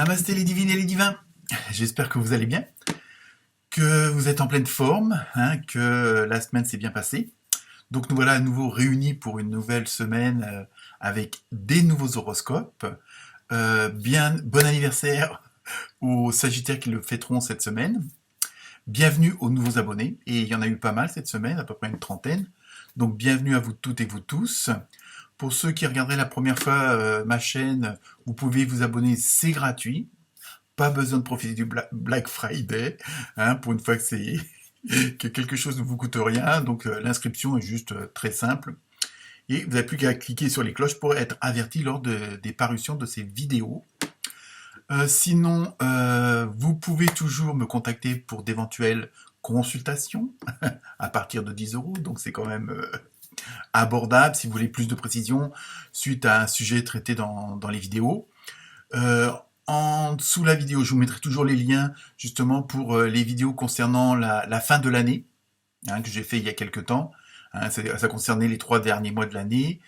Namasté les divines et les divins, j'espère que vous allez bien, que vous êtes en pleine forme, que la semaine s'est bien passée. Donc nous voilà à nouveau réunis pour une nouvelle semaine avec des nouveaux horoscopes. Bon anniversaire aux Sagittaires qui le fêteront cette semaine. Bienvenue aux nouveaux abonnés, et il y en a eu pas mal cette semaine, à peu près une trentaine. Donc bienvenue à vous toutes et vous tous. Pour ceux qui regarderaient la première fois ma chaîne, vous pouvez vous abonner, c'est gratuit. Pas besoin de profiter du Black Friday, pour une fois que quelque chose ne vous coûte rien. Donc l'inscription est juste très simple. Et vous n'avez plus qu'à cliquer sur les cloches pour être averti lors des parutions de ces vidéos. Sinon, vous pouvez toujours me contacter pour d'éventuelles consultations à partir de 10 €. Donc c'est quand même abordable si vous voulez plus de précision suite à un sujet traité dans les vidéos. En dessous de la vidéo, je vous mettrai toujours les liens justement pour les vidéos concernant la fin de l'année, que j'ai fait il y a quelques temps. Ça concernait les 3 derniers mois de l'année.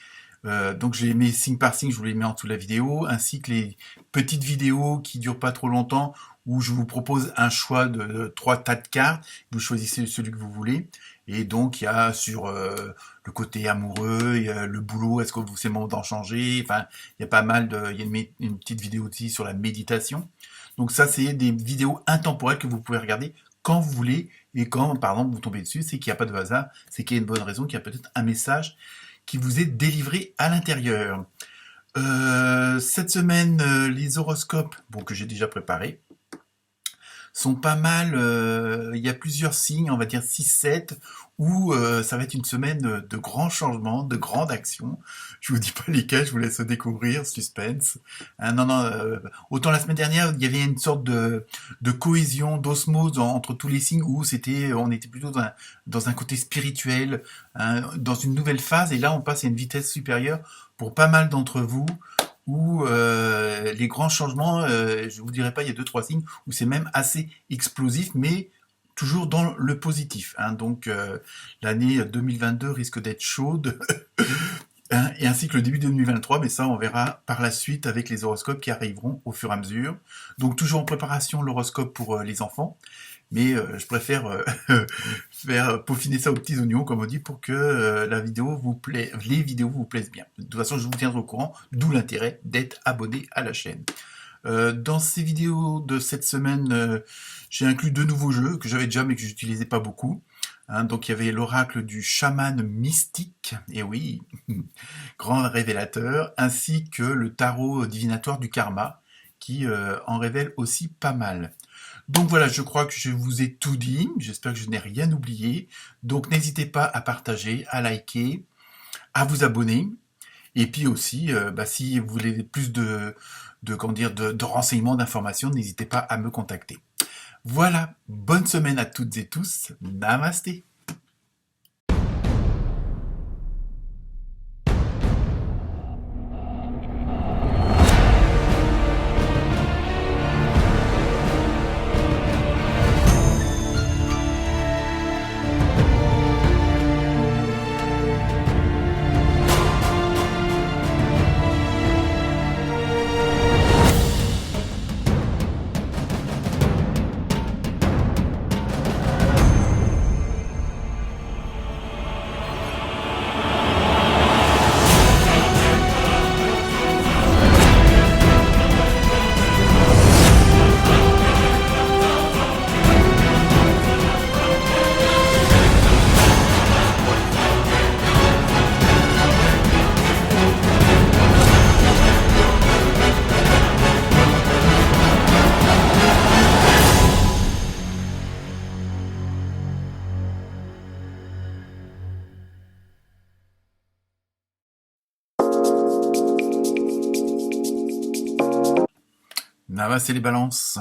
Donc je les mets signe par signe, je vous les mets en dessous de la vidéo, ainsi que les petites vidéos qui durent pas trop longtemps, où je vous propose un choix de 3 tas de cartes, vous choisissez celui que vous voulez, et donc il y a sur le côté amoureux, il y a le boulot, est-ce que c'est le moment d'en changer, enfin il y a pas mal il y a une petite vidéo aussi sur la méditation. Donc ça c'est des vidéos intemporelles que vous pouvez regarder quand vous voulez, et quand par exemple vous tombez dessus, c'est qu'il n'y a pas de hasard, c'est qu'il y a une bonne raison, qu'il y a peut-être un message qui vous est délivré à l'intérieur. Cette semaine, les horoscopes, que j'ai déjà préparés, sont pas mal. Il y a plusieurs signes, on va dire 6-7, où ça va être une semaine de grands changements, de grandes actions. Je vous dis pas lesquels, je vous laisse découvrir, suspense. Non, autant la semaine dernière, il y avait une sorte de cohésion, d'osmose entre tous les signes, où on était plutôt dans un côté spirituel, dans une nouvelle phase, et là on passe à une vitesse supérieure pour pas mal d'entre vous, où les grands changements, je vous dirais pas, il y a 2-3 signes où c'est même assez explosif, mais toujours dans le positif. Donc l'année 2022 risque d'être chaude, et ainsi que le début de 2023, mais ça on verra par la suite avec les horoscopes qui arriveront au fur et à mesure. Donc toujours en préparation l'horoscope pour les enfants, mais je préfère faire peaufiner ça aux petits oignons, comme on dit, pour que les vidéos vous plaisent bien. De toute façon, je vous tiendrai au courant, d'où l'intérêt d'être abonné à la chaîne. Dans ces vidéos de cette semaine, j'ai inclus 2 nouveaux jeux que j'avais déjà mais que j'utilisais pas beaucoup. Donc il y avait l'oracle du chaman mystique, et oui, grand révélateur, ainsi que le tarot divinatoire du karma, qui en révèle aussi pas mal. Donc voilà, je crois que je vous ai tout dit, j'espère que je n'ai rien oublié. Donc n'hésitez pas à partager, à liker, à vous abonner. Et puis aussi, si vous voulez plus de renseignements, d'informations, n'hésitez pas à me contacter. Voilà, bonne semaine à toutes et tous, namasté. C'est les balances.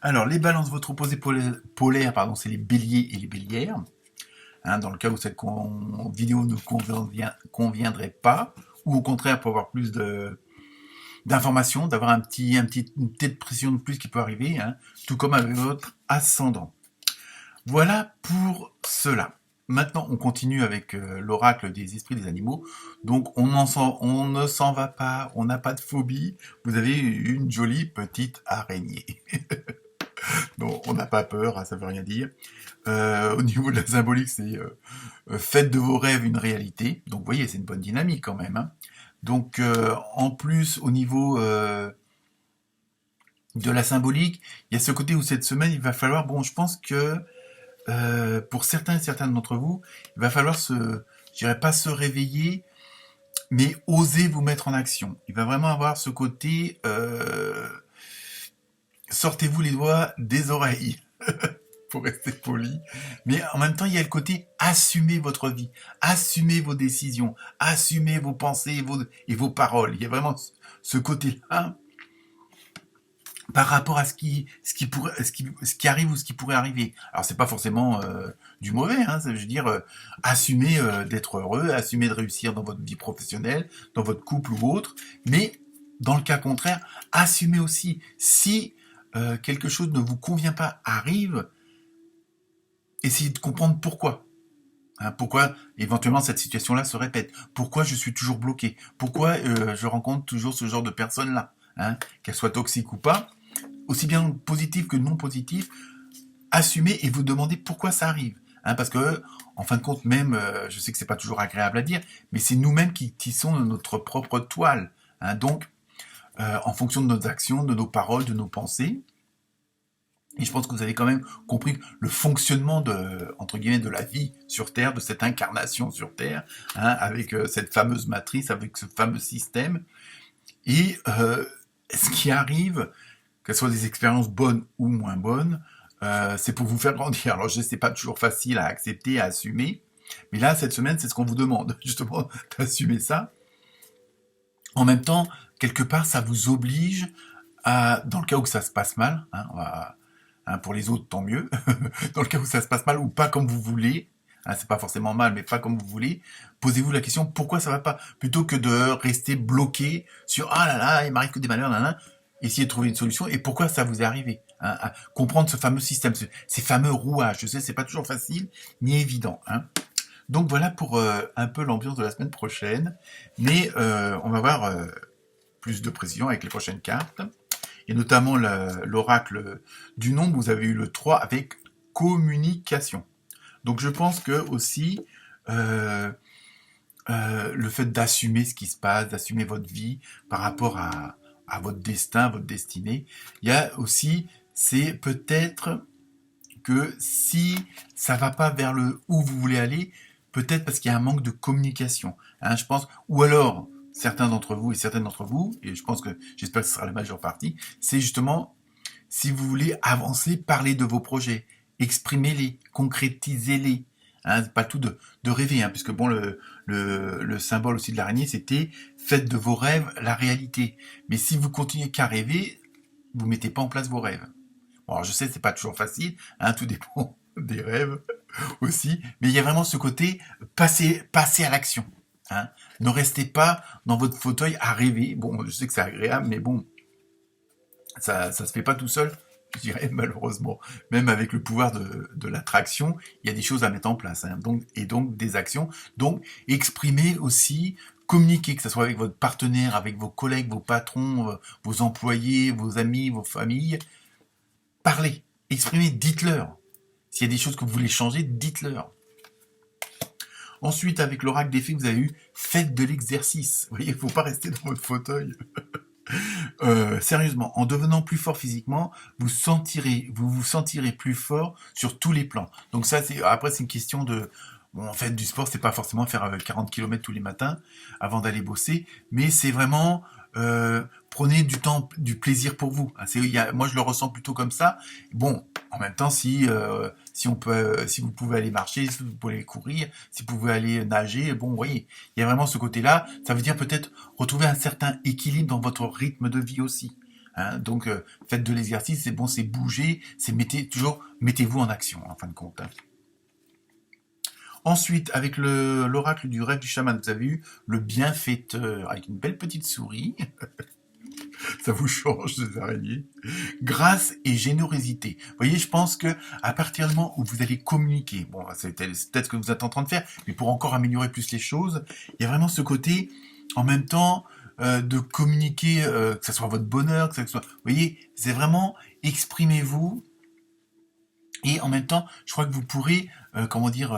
Alors, les balances, votre opposé polaire, c'est les béliers et les bélières. Dans le cas où cette vidéo ne conviendrait pas, ou au contraire pour avoir plus d'informations, d'avoir une petite pression de plus qui peut arriver, tout comme avec votre ascendant. Voilà pour cela. maintenant, on continue avec l'oracle des esprits des animaux. Donc, on ne s'en va pas, on n'a pas de phobie. Vous avez une jolie petite araignée. Donc, on n'a pas peur, hein, ça veut rien dire. Au niveau de la symbolique, c'est faites de vos rêves une réalité. Donc, vous voyez, c'est une bonne dynamique quand même, hein. Donc, en plus, au niveau de la symbolique, il y a ce côté où cette semaine, il va falloir, bon, je pense que pour certains et certaines d'entre vous, il va falloir je dirais pas se réveiller, mais oser vous mettre en action. Il va vraiment avoir ce côté, sortez-vous les doigts des oreilles, pour rester poli. Mais en même temps, il y a le côté assumez votre vie, assumez vos décisions, assumez vos pensées et vos paroles. Il y a vraiment ce côté-là par rapport à ce qui arrive ou ce qui pourrait arriver. Alors c'est pas forcément du mauvais, hein, je veux dire, assumer d'être heureux, assumer de réussir dans votre vie professionnelle, dans votre couple ou autre, mais dans le cas contraire, assumez aussi si quelque chose ne vous convient pas, arrive, essayez de comprendre pourquoi. Hein, pourquoi éventuellement cette situation-là se répète. Pourquoi je suis toujours bloqué. Pourquoi je rencontre toujours ce genre de personnes-là. Hein, qu'elles soient toxiques ou pas. Aussi bien positif que non positif, assumez et vous demandez pourquoi ça arrive. Hein, parce que, en fin de compte, même, je sais que c'est pas toujours agréable à dire, mais c'est nous-mêmes qui tissons notre propre toile. Hein, donc, en fonction de nos actions, de nos paroles, de nos pensées, et je pense que vous avez quand même compris le fonctionnement de, entre guillemets, de la vie sur Terre, de cette incarnation sur Terre, hein, avec cette fameuse matrice, avec ce fameux système. Et ce qui arrive, que ce soit des expériences bonnes ou moins bonnes, c'est pour vous faire grandir. Alors je sais, c'est pas toujours facile à accepter, à assumer, mais là, cette semaine, c'est ce qu'on vous demande, justement, d'assumer ça. En même temps, quelque part, ça vous oblige à, dans le cas où ça se passe mal, hein, pour les autres, tant mieux, dans le cas où ça se passe mal ou pas comme vous voulez, hein, c'est pas forcément mal, mais pas comme vous voulez, posez-vous la question pourquoi ça va pas, plutôt que de rester bloqué sur ah là là, il m'arrive que des malheurs, nan, nan, essayez de trouver une solution et pourquoi ça vous est arrivé. Hein, à comprendre ce fameux système, ces fameux rouages. Je sais, c'est pas toujours facile ni évident. Hein. Donc voilà pour un peu l'ambiance de la semaine prochaine, mais on va voir plus de précision avec les prochaines cartes, et notamment l'oracle du nombre. Vous avez eu le 3 avec communication. Donc je pense que aussi le fait d'assumer ce qui se passe, d'assumer votre vie par rapport à votre destin, votre destinée. Il y a aussi, c'est peut-être que si ça va pas vers le où vous voulez aller, peut-être parce qu'il y a un manque de communication. Hein, je pense, ou alors certains d'entre vous et certaines d'entre vous, et je pense que j'espère que ce sera la majeure partie, c'est justement si vous voulez avancer, parler de vos projets, exprimez-les, concrétisez-les. Hein, pas tout de rêver, hein, puisque bon, le symbole aussi de l'araignée, c'était faites de vos rêves la réalité. Mais si vous continuez qu'à rêver, vous mettez pas en place vos rêves. Bon, alors je sais, c'est pas toujours facile, hein, tout dépend des rêves aussi, mais il y a vraiment ce côté passer à l'action. Hein. Ne restez pas dans votre fauteuil à rêver. Bon, je sais que c'est agréable, mais bon, ça se fait pas tout seul, je dirais malheureusement. Même avec le pouvoir de l'attraction, il y a des choses à mettre en place, hein, donc des actions. Donc exprimer aussi, communiquer, que ce soit avec votre partenaire, avec vos collègues, vos patrons, vos employés, vos amis, vos familles. Parlez, exprimez, dites-leur. S'il y a des choses que vous voulez changer, dites-leur. Ensuite, avec l'oracle des fées, vous avez eu faites de l'exercice. Vous voyez, il ne faut pas rester dans votre fauteuil. Sérieusement, en devenant plus fort physiquement, vous vous sentirez plus fort sur tous les plans. Donc ça, après c'est une question de, bon, en fait, du sport, c'est pas forcément faire 40 km tous les matins avant d'aller bosser, mais c'est vraiment prenez du temps, du plaisir pour vous. Moi, je le ressens plutôt comme ça. Bon, en même temps, si vous pouvez aller marcher, si vous pouvez aller courir, si vous pouvez aller nager, bon, vous voyez, il y a vraiment ce côté-là. Ça veut dire peut-être retrouver un certain équilibre dans votre rythme de vie aussi. Hein, donc, faites de l'exercice, c'est bon, c'est bouger, c'est mettez-vous en action, en fin de compte. Hein. Ensuite, avec l'oracle du rêve du chaman, vous avez eu le bienfaiteur, avec une belle petite souris. Ça vous change des araignées. Grâce et générosité. Vous voyez, je pense que à partir du moment où vous allez communiquer, bon, c'est peut-être ce que vous êtes en train de faire, mais pour encore améliorer plus les choses, il y a vraiment ce côté, en même temps, de communiquer, que ce soit votre bonheur, que ce soit, vous voyez, c'est vraiment exprimez-vous et en même temps, je crois que vous pourrez, comment dire,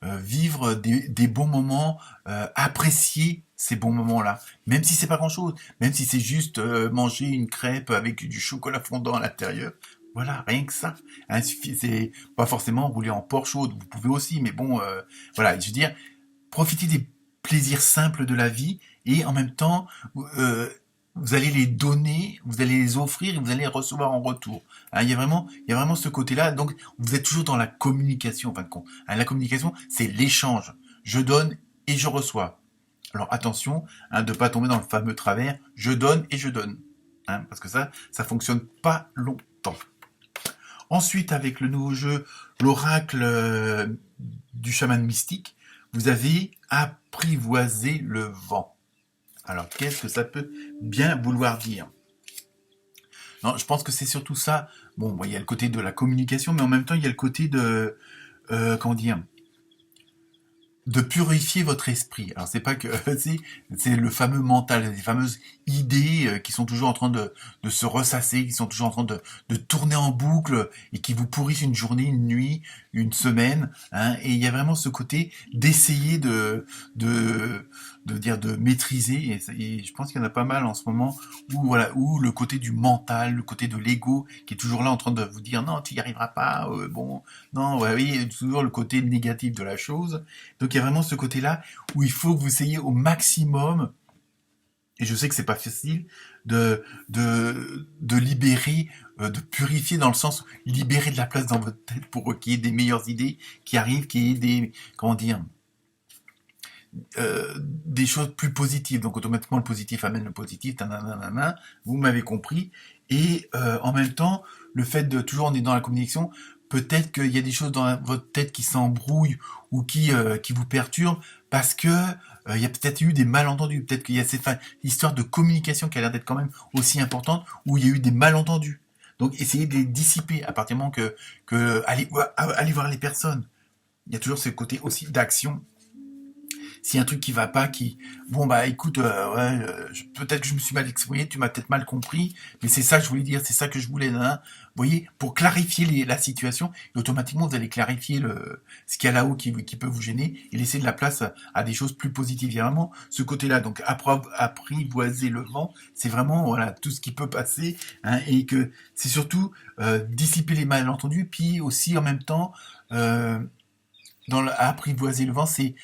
vivre des bons moments, apprécier ces bons moments-là, même si c'est pas grand-chose, même si c'est juste manger une crêpe avec du chocolat fondant à l'intérieur. Voilà, rien que ça. Hein, c'est pas forcément rouler en Porsche chaude, vous pouvez aussi, mais bon, voilà, je veux dire, profitez des plaisirs simples de la vie et en même temps, euh, vous allez les donner, vous allez les offrir et vous allez les recevoir en retour. Hein, il y a vraiment ce côté-là. Donc, vous êtes toujours dans la communication, en fin de compte. Hein, la communication, c'est l'échange. Je donne et je reçois. Alors, attention, hein, de pas tomber dans le fameux travers. Je donne et je donne. Hein, parce que ça fonctionne pas longtemps. Ensuite, avec le nouveau jeu, l'oracle du chaman mystique, vous avez apprivoisé le vent. Alors, qu'est-ce que ça peut bien vouloir dire? Non, je pense que c'est surtout ça. Bon, il y a le côté de la communication, mais en même temps, il y a le côté de, comment dire, de purifier votre esprit. Alors c'est pas que c'est le fameux mental, les fameuses idées qui sont toujours en train de se ressasser, qui sont toujours en train de tourner en boucle et qui vous pourrissent une journée, une nuit, une semaine. Hein, et il y a vraiment ce côté d'essayer de maîtriser. Et je pense qu'il y en a pas mal en ce moment où voilà où le côté du mental, le côté de l'ego qui est toujours là en train de vous dire non tu y arriveras pas, bon non ouais, oui toujours le côté négatif de la chose. Donc il y a vraiment ce côté-là où il faut que vous essayiez au maximum, et je sais que c'est pas facile, de libérer, de purifier dans le sens libérer de la place dans votre tête pour qu'il y ait des meilleures idées qui arrivent, qu'il y ait des comment dire des choses plus positives. Donc automatiquement le positif amène le positif, tananana, vous m'avez compris. Et en même temps, le fait de toujours on est dans la communication, peut-être qu'il y a des choses dans votre tête qui s'embrouillent ou qui vous perturbent parce que il y a peut-être eu des malentendus. Peut-être qu'il y a cette histoire de communication qui a l'air d'être quand même aussi importante où il y a eu des malentendus. Donc essayez de les dissiper à partir du moment que allez voir les personnes. Il y a toujours ce côté aussi d'action. S'il y a un truc qui va pas, bon bah écoute, ouais, peut-être que je me suis mal exprimé, tu m'as peut-être mal compris, mais c'est ça que je voulais dire, c'est ça que je voulais, vous voyez, pour clarifier la situation, et automatiquement vous allez clarifier ce qu'il y a là-haut qui peut vous gêner, et laisser de la place à des choses plus positives. Il y a vraiment ce côté-là, donc apprivoiser le vent, c'est vraiment voilà tout ce qui peut passer, hein, et que c'est surtout dissiper les malentendus, puis aussi en même temps, apprivoiser le vent, c'est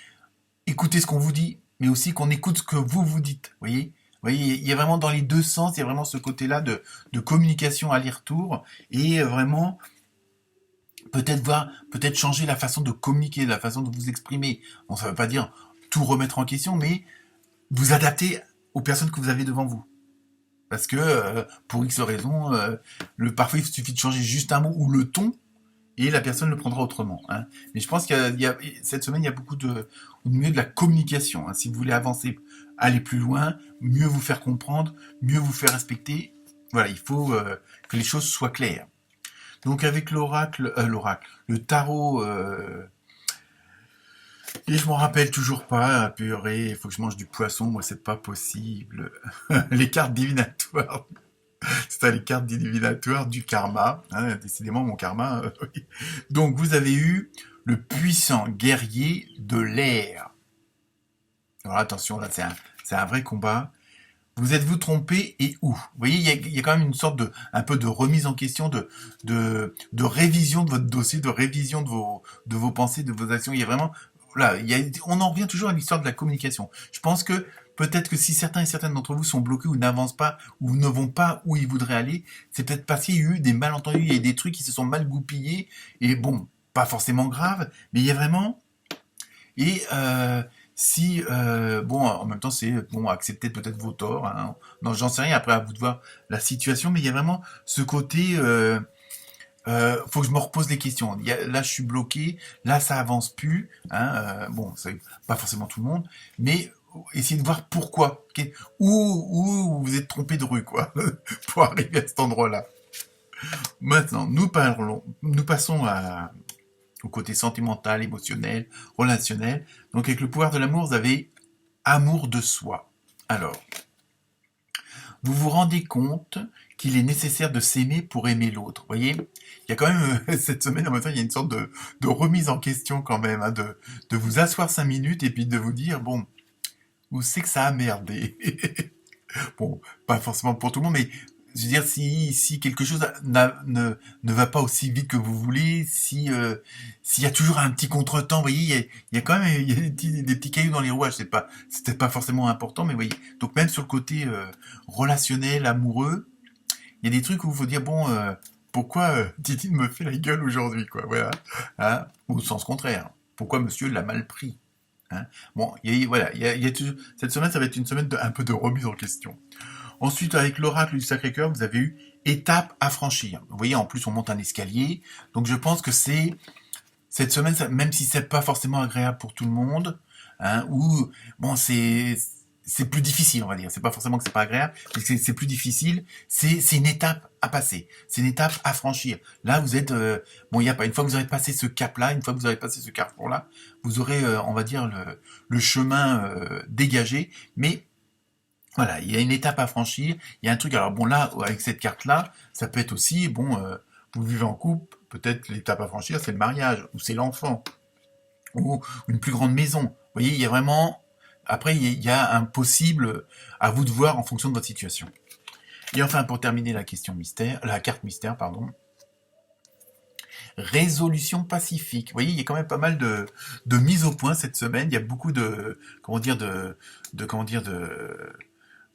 écoutez ce qu'on vous dit, mais aussi qu'on écoute ce que vous dites. Vous voyez, il y a vraiment dans les deux sens, il y a vraiment ce côté-là de communication aller-retour et vraiment peut-être changer la façon de communiquer, la façon de vous exprimer. Bon, ça ne veut pas dire tout remettre en question, mais vous adapter aux personnes que vous avez devant vous. Parce que pour X raisons, parfois il suffit de changer juste un mot ou le ton et la personne le prendra autrement. Hein. Mais je pense cette semaine, il y a beaucoup au milieu de la communication. Hein. Si vous voulez avancer, aller plus loin, mieux vous faire comprendre, mieux vous faire respecter, voilà, il faut que les choses soient claires. Donc avec le tarot, et je m'en rappelle toujours pas, purée, il faut que je mange du poisson, moi c'est pas possible. Les cartes divinatoires. C'est les cartes divinatoires du karma. Hein, décidément, mon karma. Oui. Donc, vous avez eu le puissant guerrier de l'air. Alors, attention, là, c'est un vrai combat. Vous êtes-vous trompé et où? Vous voyez, il y a quand même une sorte un peu de remise en question, de révision de votre dossier, de révision de vos pensées, de vos actions. Il y a vraiment, là, on en revient toujours à l'histoire de la communication. Je pense que peut-être que si certains et certaines d'entre vous sont bloqués ou n'avancent pas ou ne vont pas où ils voudraient aller, c'est peut-être parce qu'il y a eu des malentendus, il y a des trucs qui se sont mal goupillés et bon, pas forcément grave, mais il y a vraiment et si bon en même temps c'est bon accepter peut-être vos torts, hein. Non j'en sais rien après à vous de voir la situation, mais il y a vraiment ce côté faut que je me repose les questions. Là, je suis bloqué. Là, ça avance plus. Hein, bon, c'est pas forcément tout le monde, mais essayez de voir pourquoi, où vous êtes trompé de rue, quoi, pour arriver à cet endroit-là. Maintenant, nous passons au côté sentimental, émotionnel, relationnel. Donc, avec le pouvoir de l'amour, vous avez amour de soi. Alors, vous vous rendez compte qu'il est nécessaire de s'aimer pour aimer l'autre. Vous voyez, il y a quand même, cette semaine, en même temps, il y a une sorte de remise en question quand même, hein, de vous asseoir 5 minutes et puis de vous dire, bon, où c'est que ça a merdé. Bon, pas forcément pour tout le monde, mais je veux dire, si quelque chose ne va pas aussi vite que vous voulez, s'il y a toujours un petit contretemps, vous voyez, il y a quand même il y a des petits cailloux dans les rouages, c'était pas forcément important, mais vous voyez. Donc même sur le côté relationnel, amoureux, il y a des trucs où il faut dire, bon, pourquoi Titi me fait la gueule aujourd'hui, quoi, voilà. Hein, ou au sens contraire, pourquoi monsieur l'a mal pris, hein. Bon, voilà, cette semaine, ça va être une semaine un peu de remise en question. Ensuite, avec l'oracle du Sacré-Cœur, vous avez eu étape à franchir. Vous voyez, en plus, on monte un escalier. Donc, je pense que cette semaine, même si c'est pas forcément agréable pour tout le monde, hein, ou bon, c'est plus difficile, on va dire. C'est pas forcément que c'est pas agréable, mais c'est plus difficile. C'est une étape à passer. C'est une étape à franchir. Là, vous êtes bon, il y a pas une fois que vous aurez passé ce cap-là, une fois que vous aurez passé ce carrefour-là, vous aurez, on va dire le chemin dégagé, mais voilà, il y a une étape à franchir, il y a un truc. Alors bon, là, avec cette carte-là, ça peut être aussi, bon, vous vivez en couple, peut-être l'étape à franchir, c'est le mariage, ou c'est l'enfant, ou une plus grande maison. Vous voyez, il y a vraiment, après, il y a un possible à vous de voir en fonction de votre situation. Et enfin, pour terminer la carte mystère, pardon, résolution pacifique. Vous voyez, il y a quand même pas mal de mises au point cette semaine. Il y a beaucoup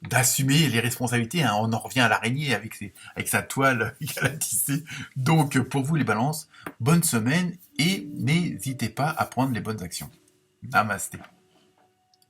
d'assumer les responsabilités, hein. On en revient à l'araignée avec sa toile qu'elle a tissée. Donc, pour vous les balances, bonne semaine et n'hésitez pas à prendre les bonnes actions. Namasté.